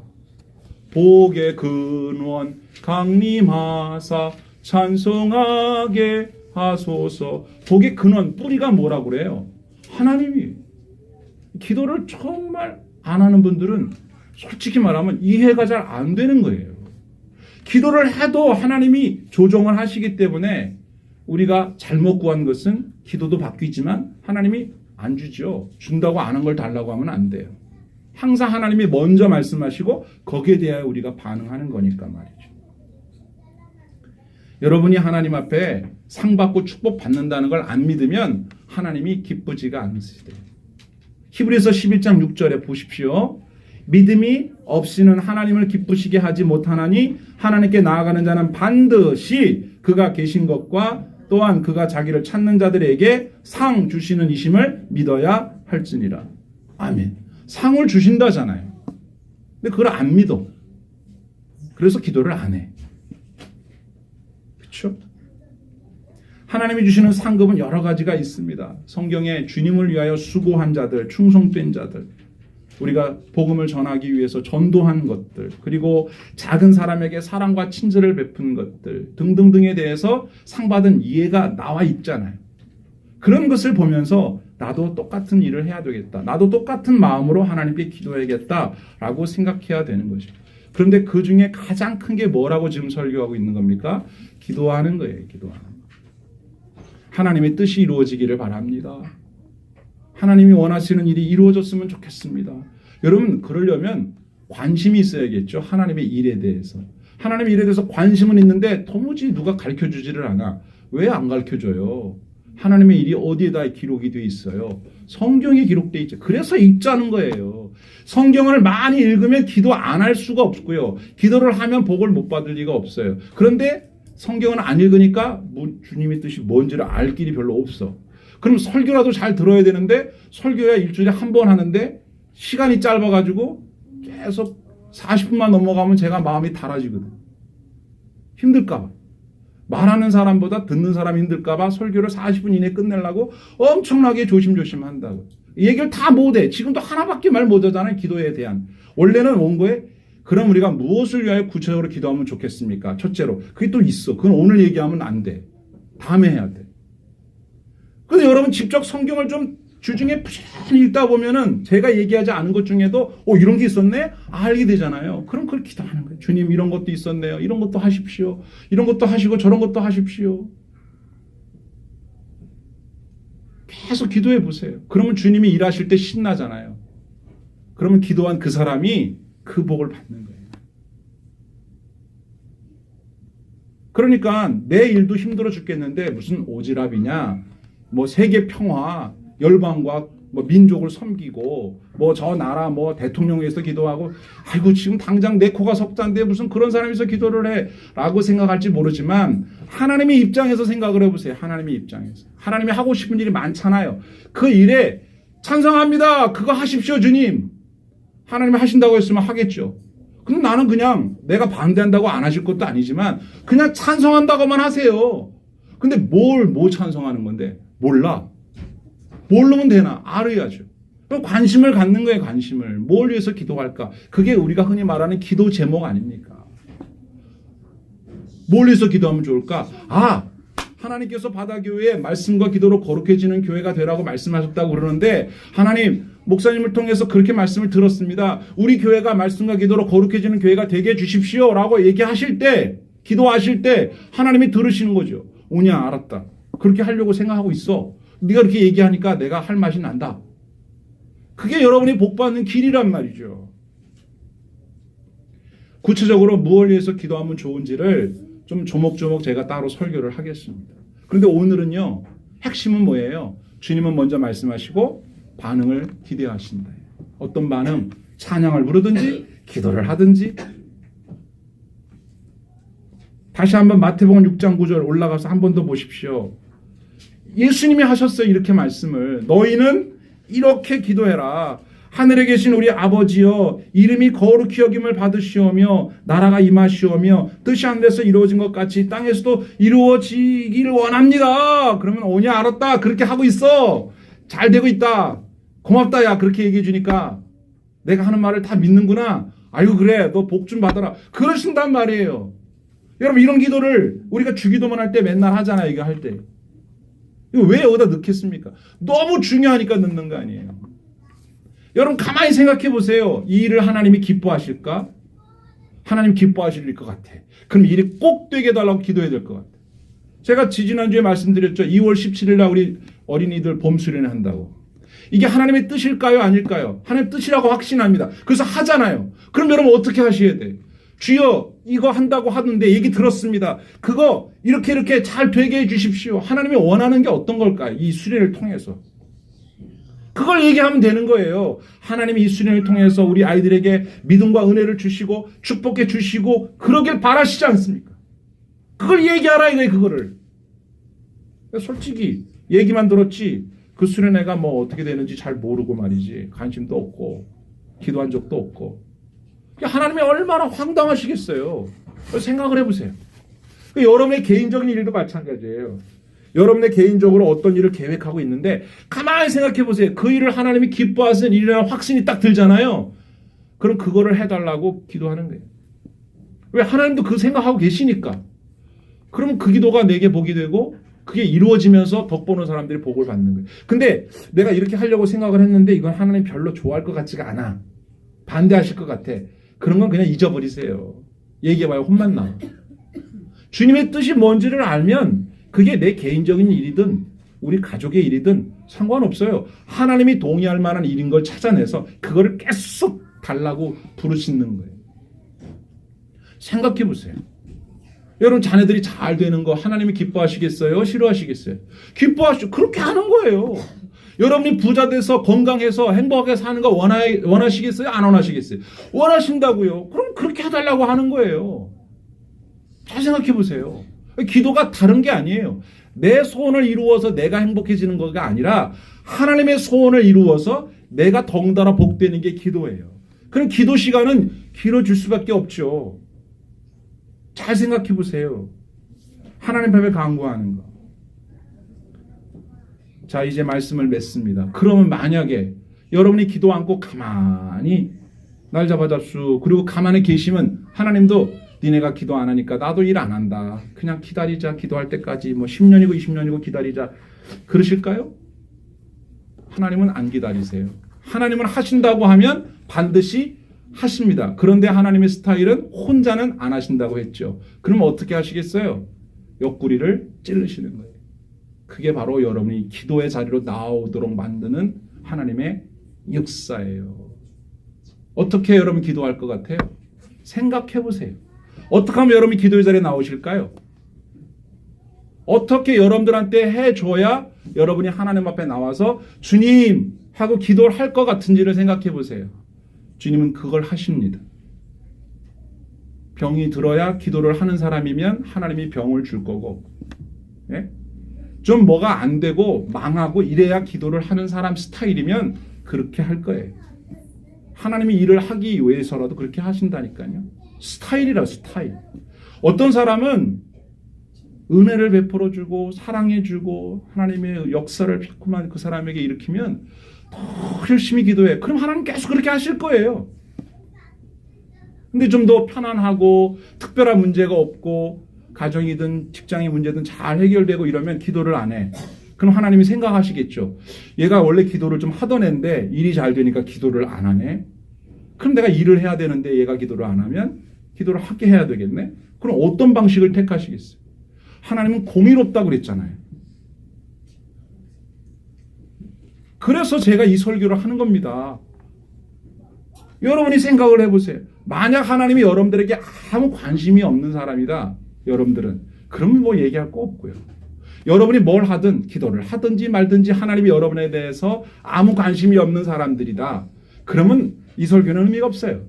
S1: 복의 근원 강림하사 찬송하게 하소서. 복의 근원 뿌리가 뭐라고 그래요? 하나님이. 기도를 정말 안 하는 분들은 솔직히 말하면 이해가 잘 안 되는 거예요. 기도를 해도 하나님이 조정을 하시기 때문에 우리가 잘못 구한 것은 기도도 바뀌지만 하나님이 안 주죠. 준다고 안 한 걸 달라고 하면 안 돼요. 항상 하나님이 먼저 말씀하시고 거기에 대하여 우리가 반응하는 거니까 말이죠. 여러분이 하나님 앞에 상 받고 축복 받는다는 걸 안 믿으면 하나님이 기쁘지가 않으시대요. 히브리서 11장 6절에 보십시오. 믿음이 없이는 하나님을 기쁘시게 하지 못하나니 하나님께 나아가는 자는 반드시 그가 계신 것과 또한 그가 자기를 찾는 자들에게 상 주시는 이심을 믿어야 할지니라. 아멘. 상을 주신다잖아요. 근데 그걸 안 믿어. 그래서 기도를 안 해. 그렇죠? 하나님이 주시는 상급은 여러 가지가 있습니다. 성경에 주님을 위하여 수고한 자들, 충성된 자들, 우리가 복음을 전하기 위해서 전도한 것들, 그리고 작은 사람에게 사랑과 친절을 베푼 것들 등등등에 대해서 상 받은 이해가 나와 있잖아요. 그런 것을 보면서 나도 똑같은 일을 해야 되겠다. 나도 똑같은 마음으로 하나님께 기도해야겠다라고 생각해야 되는 거죠. 그런데 그 중에 가장 큰 게 뭐라고 지금 설교하고 있는 겁니까? 기도하는 거예요. 기도하는 거. 하나님의 뜻이 이루어지기를 바랍니다. 하나님이 원하시는 일이 이루어졌으면 좋겠습니다. 여러분 그러려면 관심이 있어야겠죠. 하나님의 일에 대해서. 하나님의 일에 대해서 관심은 있는데 도무지 누가 가르쳐주지를 않아. 왜 안 가르쳐줘요? 하나님의 일이 어디에다 기록이 되어 있어요? 성경에 기록되어 있죠. 그래서 읽자는 거예요. 성경을 많이 읽으면 기도 안 할 수가 없고요. 기도를 하면 복을 못 받을 리가 없어요. 그런데 성경은 안 읽으니까 주님의 뜻이 뭔지를 알 길이 별로 없어. 그럼 설교라도 잘 들어야 되는데 설교야 일주일에 한 번 하는데 시간이 짧아가지고 계속 40분만 넘어가면 제가 마음이 달아지거든. 힘들까? 말하는 사람보다 듣는 사람이 힘들까봐 설교를 40분 이내에 끝내려고 엄청나게 조심조심 한다고. 이 얘기를 다 못해. 지금도 하나밖에 말 못하잖아요. 기도에 대한. 원래는 원고에 그럼 우리가 무엇을 위하여 구체적으로 기도하면 좋겠습니까? 첫째로. 그게 또 있어. 그건 오늘 얘기하면 안 돼. 다음에 해야 돼. 근데 여러분 직접 성경을 좀 주중에 부지런히 읽다 보면은 제가 얘기하지 않은 것 중에도 이런 게 있었네? 알게 되잖아요. 그럼 그걸 기도하는 거예요. 주님 이런 것도 있었네요. 이런 것도 하십시오. 이런 것도 하시고 저런 것도 하십시오. 계속 기도해 보세요. 그러면 주님이 일하실 때 신나잖아요. 그러면 기도한 그 사람이 그 복을 받는 거예요. 그러니까 내 일도 힘들어 죽겠는데 무슨 오지랖이냐, 뭐 세계 평화, 열방과 뭐 민족을 섬기고 뭐 저 나라 뭐 대통령 위해서 기도하고 아이고 지금 당장 내 코가 석자인데 무슨 그런 사람이 있어 기도를 해 라고 생각할지 모르지만 하나님의 입장에서 생각을 해보세요. 하나님의 입장에서. 하나님이 하고 싶은 일이 많잖아요. 그 일에 찬성합니다. 그거 하십시오 주님. 하나님이 하신다고 했으면 하겠죠. 근데 나는 그냥 내가 반대한다고 안 하실 것도 아니지만 그냥 찬성한다고만 하세요. 근데 뭐 찬성하는 건데? 몰라. 모르면 되나? 알아야죠. 그럼 관심을 갖는 거예요, 관심을. 뭘 위해서 기도할까? 그게 우리가 흔히 말하는 기도 제목 아닙니까? 뭘 위해서 기도하면 좋을까? 하나님께서 바다교회에 말씀과 기도로 거룩해지는 교회가 되라고 말씀하셨다고 그러는데 하나님, 목사님을 통해서 그렇게 말씀을 들었습니다. 우리 교회가 말씀과 기도로 거룩해지는 교회가 되게 해주십시오 라고 얘기하실 때, 기도하실 때 하나님이 들으시는 거죠. 오냐, 알았다. 그렇게 하려고 생각하고 있어. 네가 그렇게 얘기하니까 내가 할 맛이 난다. 그게 여러분이 복받는 길이란 말이죠. 구체적으로 무엇을 위해서 기도하면 좋은지를 좀 조목조목 제가 따로 설교를 하겠습니다. 그런데 오늘은요. 핵심은 뭐예요? 주님은 먼저 말씀하시고 반응을 기대하신다. 어떤 반응? 찬양을 부르든지 기도를 하든지. 다시 한번 마태복음 6장 9절 올라가서 한 번 더 보십시오. 예수님이 하셨어요. 이렇게 말씀을. 너희는 이렇게 기도해라. 하늘에 계신 우리 아버지여, 이름이 거룩히 여김을 받으시오며 나라가 임하시오며 뜻이 하늘에서 이루어진 것 같이 땅에서도 이루어지기를 원합니다. 그러면 오냐, 알았다. 그렇게 하고 있어. 잘 되고 있다. 고맙다. 야, 그렇게 얘기해 주니까 내가 하는 말을 다 믿는구나. 아이고 그래, 너 복 좀 받아라. 그러신단 말이에요. 여러분 이런 기도를 우리가 주기도만 할 때 맨날 하잖아요. 이거 할 때. 이거 왜 여기다 넣겠습니까? 너무 중요하니까 넣는 거 아니에요. 여러분 가만히 생각해 보세요. 이 일을 하나님이 기뻐하실까? 하나님 기뻐하실 것 같아. 그럼 이 일이 꼭 되게 해달라고 기도해야 될 것 같아. 제가 지난주에 말씀드렸죠. 2월 17일 날 우리 어린이들 봄 수련회 한다고. 이게 하나님의 뜻일까요? 아닐까요? 하나님의 뜻이라고 확신합니다. 그래서 하잖아요. 그럼 여러분 어떻게 하셔야 돼요? 주여 이거 한다고 하는데 얘기 들었습니다. 그거 이렇게 잘 되게 해 주십시오. 하나님이 원하는 게 어떤 걸까요? 이 수련을 통해서. 그걸 얘기하면 되는 거예요. 하나님이 이 수련을 통해서 우리 아이들에게 믿음과 은혜를 주시고 축복해 주시고 그러길 바라시지 않습니까? 그걸 얘기하라 이거예요. 그거를. 솔직히 얘기만 들었지 그 수련회가 뭐 어떻게 되는지 잘 모르고 말이지. 관심도 없고 기도한 적도 없고. 하나님이 얼마나 황당하시겠어요. 생각을 해보세요. 여러분의 개인적인 일도 마찬가지예요. 여러분의 개인적으로 어떤 일을 계획하고 있는데 가만히 생각해 보세요. 그 일을 하나님이 기뻐하시는 일이라는 확신이 딱 들잖아요. 그럼 그거를 해달라고 기도하는 거예요. 왜? 하나님도 그 생각하고 계시니까. 그러면 그 기도가 내게 복이 되고 그게 이루어지면서 덕보는 사람들이 복을 받는 거예요. 근데 내가 이렇게 하려고 생각을 했는데 이건 하나님 별로 좋아할 것 같지가 않아. 반대하실 것 같아. 그런 건 그냥 잊어버리세요. 얘기해봐요. 혼만 나와. 주님의 뜻이 뭔지를 알면 그게 내 개인적인 일이든 우리 가족의 일이든 상관없어요. 하나님이 동의할 만한 일인 걸 찾아내서 그거를 계속 달라고 부르짖는 거예요. 생각해 보세요. 여러분 자녀들이 잘 되는 거 하나님이 기뻐하시겠어요? 싫어하시겠어요? 기뻐하시죠. 그렇게 하는 거예요. 여러분이 부자 돼서 건강해서 행복하게 사는 거 원하시겠어요? 안 원하시겠어요? 원하신다고요. 그럼 그렇게 해달라고 하는 거예요. 잘 생각해 보세요. 기도가 다른 게 아니에요. 내 소원을 이루어서 내가 행복해지는 것가 아니라 하나님의 소원을 이루어서 내가 덩달아 복되는 게 기도예요. 그럼 기도 시간은 길어질 수밖에 없죠. 잘 생각해 보세요. 하나님 앞에 간구하는 거. 자, 이제 말씀을 맺습니다. 그러면 만약에 여러분이 기도 않고 가만히 날 잡아잡수 그리고 가만히 계시면 하나님도 니네가 기도 안 하니까 나도 일 안 한다. 그냥 기다리자. 기도할 때까지 뭐 10년이고 20년이고 기다리자. 그러실까요? 하나님은 안 기다리세요. 하나님은 하신다고 하면 반드시 하십니다. 그런데 하나님의 스타일은 혼자는 안 하신다고 했죠. 그럼 어떻게 하시겠어요? 옆구리를 찌르시는 거예요. 그게 바로 여러분이 기도의 자리로 나오도록 만드는 하나님의 역사예요. 어떻게 여러분 기도할 것 같아요? 생각해 보세요. 어떻게 하면 여러분이 기도의 자리에 나오실까요? 어떻게 여러분들한테 해줘야 여러분이 하나님 앞에 나와서 주님 하고 기도를 할 것 같은지를 생각해 보세요. 주님은 그걸 하십니다. 병이 들어야 기도를 하는 사람이면 하나님이 병을 줄 거고, 예? 좀 뭐가 안 되고 망하고 이래야 기도를 하는 사람 스타일이면 그렇게 할 거예요. 하나님이 일을 하기 위해서라도 그렇게 하신다니까요. 스타일이라 스타일. 어떤 사람은 은혜를 베풀어주고 사랑해주고 하나님의 역사를 자꾸만 그 사람에게 일으키면 더 열심히 기도해. 그럼 하나님 계속 그렇게 하실 거예요. 근데 좀 더 편안하고 특별한 문제가 없고 가정이든 직장의 문제든 잘 해결되고 이러면 기도를 안 해. 그럼 하나님이 생각하시겠죠. 얘가 원래 기도를 좀 하던 애인데 일이 잘 되니까 기도를 안 하네. 그럼 내가 일을 해야 되는데 얘가 기도를 안 하면 기도를 하게 해야 되겠네. 그럼 어떤 방식을 택하시겠어요? 하나님은 공의롭다고 그랬잖아요. 그래서 제가 이 설교를 하는 겁니다. 여러분이 생각을 해보세요. 만약 하나님이 여러분들에게 아무 관심이 없는 사람이다. 여러분들은. 그러면 뭐 얘기할 거 없고요. 여러분이 뭘 하든 기도를 하든지 말든지 하나님이 여러분에 대해서 아무 관심이 없는 사람들이다. 그러면 이 설교는 의미가 없어요.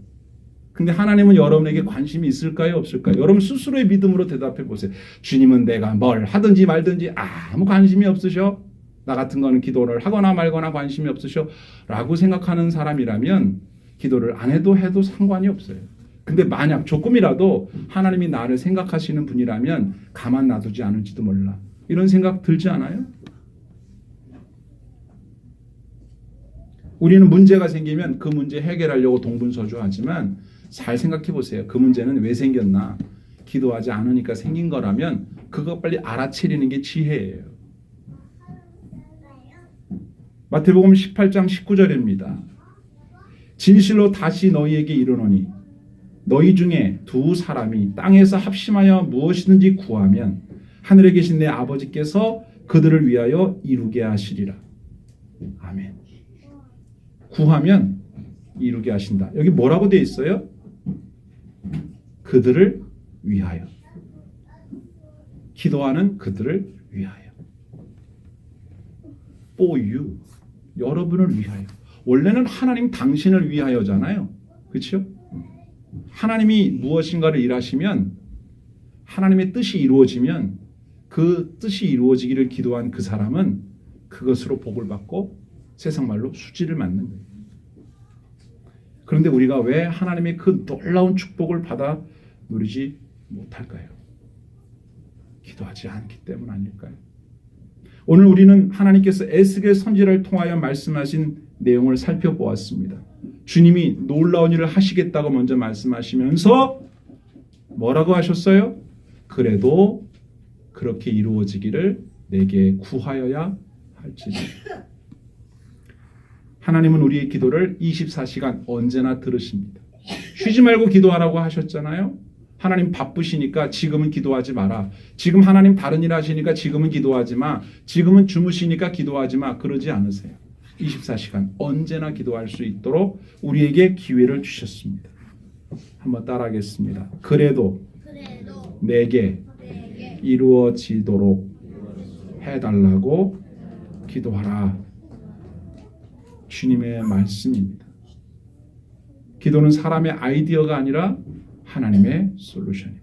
S1: 근데 하나님은 여러분에게 관심이 있을까요? 없을까요? 여러분 스스로의 믿음으로 대답해 보세요. 주님은 내가 뭘 하든지 말든지 아무 관심이 없으셔? 나 같은 거는 기도를 하거나 말거나 관심이 없으셔? 라고 생각하는 사람이라면 기도를 안 해도 상관이 없어요. 근데 만약 조금이라도 하나님이 나를 생각하시는 분이라면 가만 놔두지 않을지도 몰라. 이런 생각 들지 않아요? 우리는 문제가 생기면 그 문제 해결하려고 동분서주하지만 잘 생각해 보세요. 그 문제는 왜 생겼나? 기도하지 않으니까 생긴 거라면 그거 빨리 알아채리는 게 지혜예요. 마태복음 18장 19절입니다. 진실로 다시 너희에게 이르노니 너희 중에 두 사람이 땅에서 합심하여 무엇이든지 구하면 하늘에 계신 내 아버지께서 그들을 위하여 이루게 하시리라. 아멘. 구하면 이루게 하신다. 여기 뭐라고 되어 있어요? 그들을 위하여. 기도하는 그들을 위하여. For you. 여러분을 위하여. 원래는 하나님 당신을 위하여잖아요. 그렇죠? 하나님이 무엇인가를 일하시면 하나님의 뜻이 이루어지면 그 뜻이 이루어지기를 기도한 그 사람은 그것으로 복을 받고 세상 말로 수지를 맞는 거예요. 그런데 우리가 왜 하나님의 그 놀라운 축복을 받아 누리지 못할까요? 기도하지 않기 때문 아닐까요? 오늘 우리는 하나님께서 에스겔 선지자를 통하여 말씀하신 내용을 살펴보았습니다. 주님이 놀라운 일을 하시겠다고 먼저 말씀하시면서 뭐라고 하셨어요? 그래도 그렇게 이루어지기를 내게 구하여야 할지니. 하나님은 우리의 기도를 24시간 언제나 들으십니다. 쉬지 말고 기도하라고 하셨잖아요. 하나님 바쁘시니까 지금은 기도하지 마라. 지금 하나님 다른 일 하시니까 지금은 기도하지 마. 지금은 주무시니까 기도하지 마. 그러지 않으세요. 24시간 언제나 기도할 수 있도록 우리에게 기회를 주셨습니다. 한번 따라하겠습니다. 그래도 내게 이루어지도록 해달라고 기도하라. 주님의 말씀입니다. 기도는 사람의 아이디어가 아니라 하나님의 솔루션이에요.